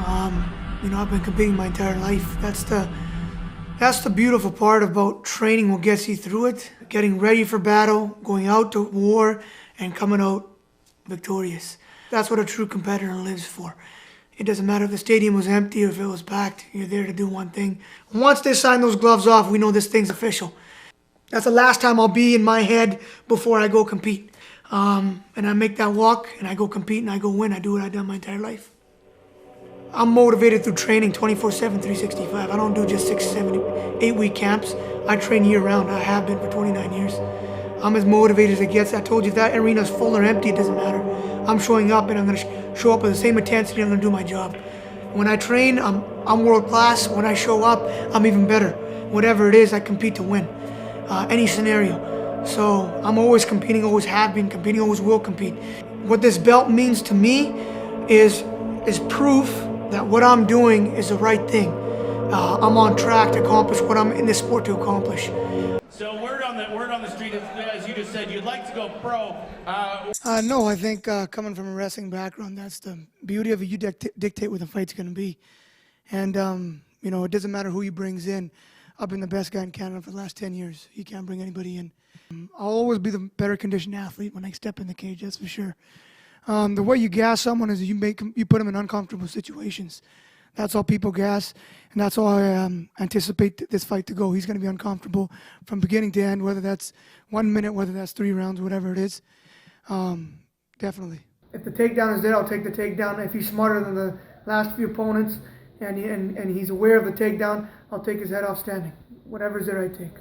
I've been competing my entire life. That's the beautiful part about training, what gets you through it. Getting ready for battle, going out to war, and coming out victorious. That's what a true competitor lives for. It doesn't matter if the stadium was empty or if it was packed. You're there to do one thing. Once they sign those gloves off, we know this thing's official. That's the last time I'll be in my head before I go compete. And I make that walk, and I go compete, and I go win. I do what I've done my entire life. I'm motivated through training 24/7, 365. I don't do just 6, 7, 8-week camps. I train year-round. I have been for 29 years. I'm as motivated as it gets. I told you, if that arena's full or empty, it doesn't matter. I'm showing up, and I'm going to show up with the same intensity. I'm going to do my job. When I train, I'm world class. When I show up, I'm even better. Whatever it is, I compete to win. Any scenario. So I'm always competing, always have been competing, always will compete. What this belt means to me is proof that what I'm doing is the right thing. I'm on track to accomplish what I'm in this sport to accomplish. So word on the street, as you just said, you'd like to go pro. No, I think coming from a wrestling background, that's the beauty of it. You dictate what the fight's going to be. And, it doesn't matter who he brings in. I've been the best guy in Canada for the last 10 years. You can't bring anybody in. I'll always be the better conditioned athlete when I step in the cage, that's for sure. The way you gas someone is you put them in uncomfortable situations. That's all people gas, and that's all I anticipate this fight to go. He's going to be uncomfortable from beginning to end, whether that's 1 minute, whether that's 3 rounds, whatever it is. Definitely. If the takedown is there, I'll take the takedown. If he's smarter than the last few opponents and he's aware of the takedown, I'll take his head off standing. Whatever's there, I take.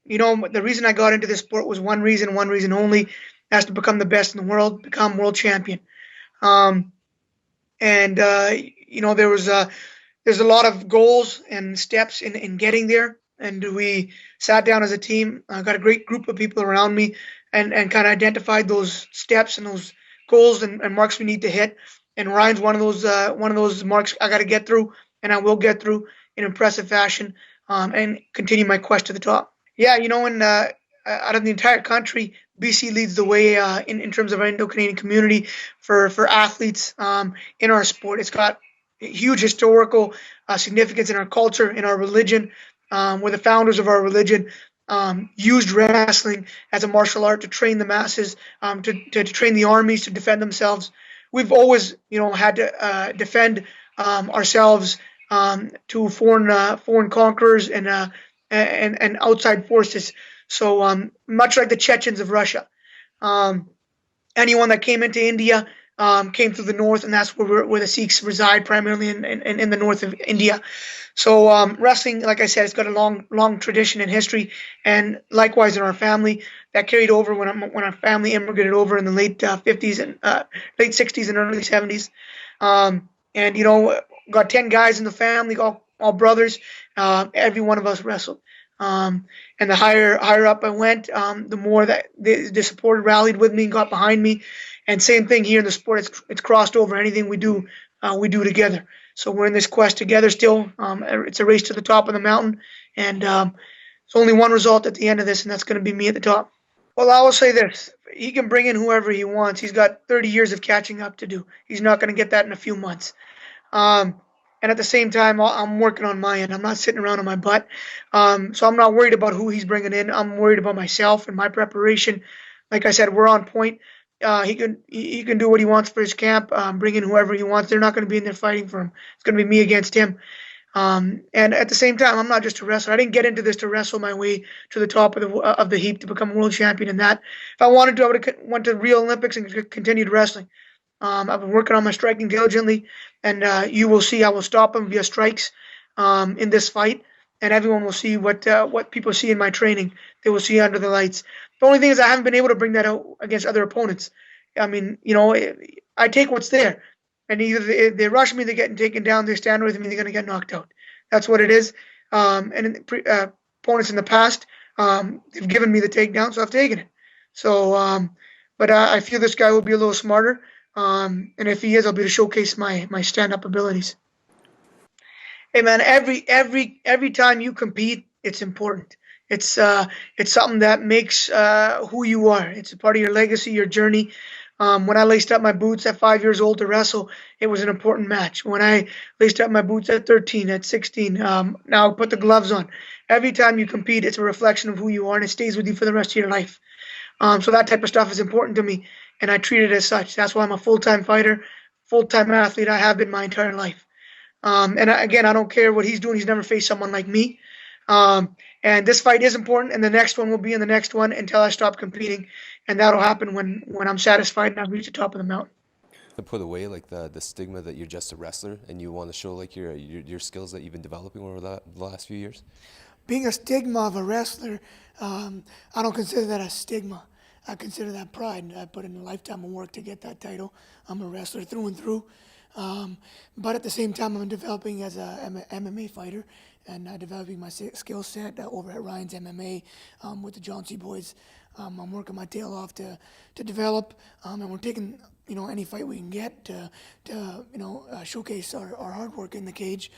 The reason I got into this sport was one reason only. That's to become the best in the world, become world champion. There's a lot of goals and steps in getting there. And we sat down as a team. I got a great group of people around me and kind of identified those steps and those goals and marks we need to hit. And Ryan's one of those marks I got to get through, and I will get through in impressive fashion and continue my quest to the top. Yeah, out of the entire country, BC leads the way in terms of our Indo-Canadian community for athletes in our sport. It's got huge historical significance in our culture, in our religion. We're the founders of our religion. Used wrestling as a martial art to train the masses, to train the armies to defend themselves. We've always, had to defend ourselves to foreign conquerors and outside forces. So much like the Chechens of Russia, anyone that came into India came through the north, and that's where the Sikhs reside primarily in the north of India. So wrestling, like I said, it's got a long tradition and history, and likewise in our family, that carried over when our family immigrated over in the late 50s and late 60s and early 70s. Got 10 guys in the family, all brothers. Every one of us wrestled. And the higher up I went, the more that the support rallied with me and got behind me. And same thing here in the sport. It's crossed over. Anything we do together. So we're in this quest together still. It's a race to the top of the mountain. And there's only one result at the end of this, and that's going to be me at the top. Well, I will say this. He can bring in whoever he wants. He's got 30 years of catching up to do. He's not going to get that in a few months. And at the same time, I'm working on my end. I'm not sitting around on my butt. So I'm not worried about who he's bringing in. I'm worried about myself and my preparation. Like I said, we're on point. He can do what he wants for his camp, bring in whoever he wants. They're not going to be in there fighting for him. It's going to be me against him. And at the same time, I'm not just a wrestler. I didn't get into this to wrestle my way to the top of the heap to become world champion in that. If I wanted to, I would have went to Rio Olympics and continued wrestling. I've been working on my striking diligently, and you will see I will stop him via strikes in this fight, and everyone will see what people see in my training. They will see under the lights. The only thing is I haven't been able to bring that out against other opponents. I mean, I take what's there, and either they rush me, they're getting taken down, they stand with me, they're going to get knocked out. That's what it is. Opponents in the past, they've given me the takedown, so I've taken it. So, but I feel this guy will be a little smarter. And if he is, I'll be to showcase my stand-up abilities. Hey man, every time you compete, it's important. It's something that makes who you are. It's a part of your legacy, your journey. When I laced up my boots at 5 years old to wrestle, it was an important match. When I laced up my boots at 13, at 16, now I put the gloves on. Every time you compete, it's a reflection of who you are, and it stays with you for the rest of your life. So that type of stuff is important to me, and I treat it as such. That's why I'm a full-time fighter, full-time athlete. I have been my entire life. Again, I don't care what he's doing. He's never faced someone like me. And this fight is important, and the next one will be in the next one until I stop competing, and that'll happen when I'm satisfied and I've reached the top of the mountain. To put away like the stigma that you're just a wrestler and you want to show like your skills that you've been developing over the last few years? Being a stigma of a wrestler, I don't consider that a stigma. I consider that pride. I put in a lifetime of work to get that title. I'm a wrestler through and through. But at the same time, I'm developing as a MMA fighter and developing my skill set over at Ryan's MMA with the John C. boys. I'm working my tail off to develop, and we're taking any fight we can get to showcase our hard work in the cage.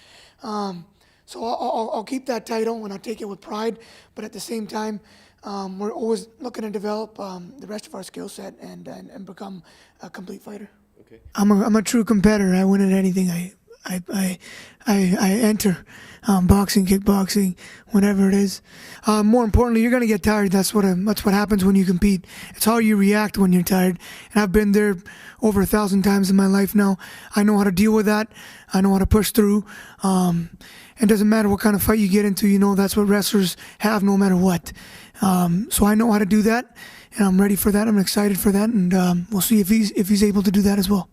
So I'll keep that title and I'll take it with pride. But at the same time, we're always looking to develop the rest of our skill set and become a complete fighter. Okay. I'm a true competitor. I win at anything I enter, boxing, kickboxing, whatever it is. More importantly, you're gonna get tired. That's what happens when you compete. It's how you react when you're tired. And I've been there over 1,000 times in my life now. I know how to deal with that. I know how to push through. It doesn't matter what kind of fight you get into. That's what wrestlers have, no matter what. So I know how to do that, and I'm ready for that. I'm excited for that, and we'll see if he's able to do that as well.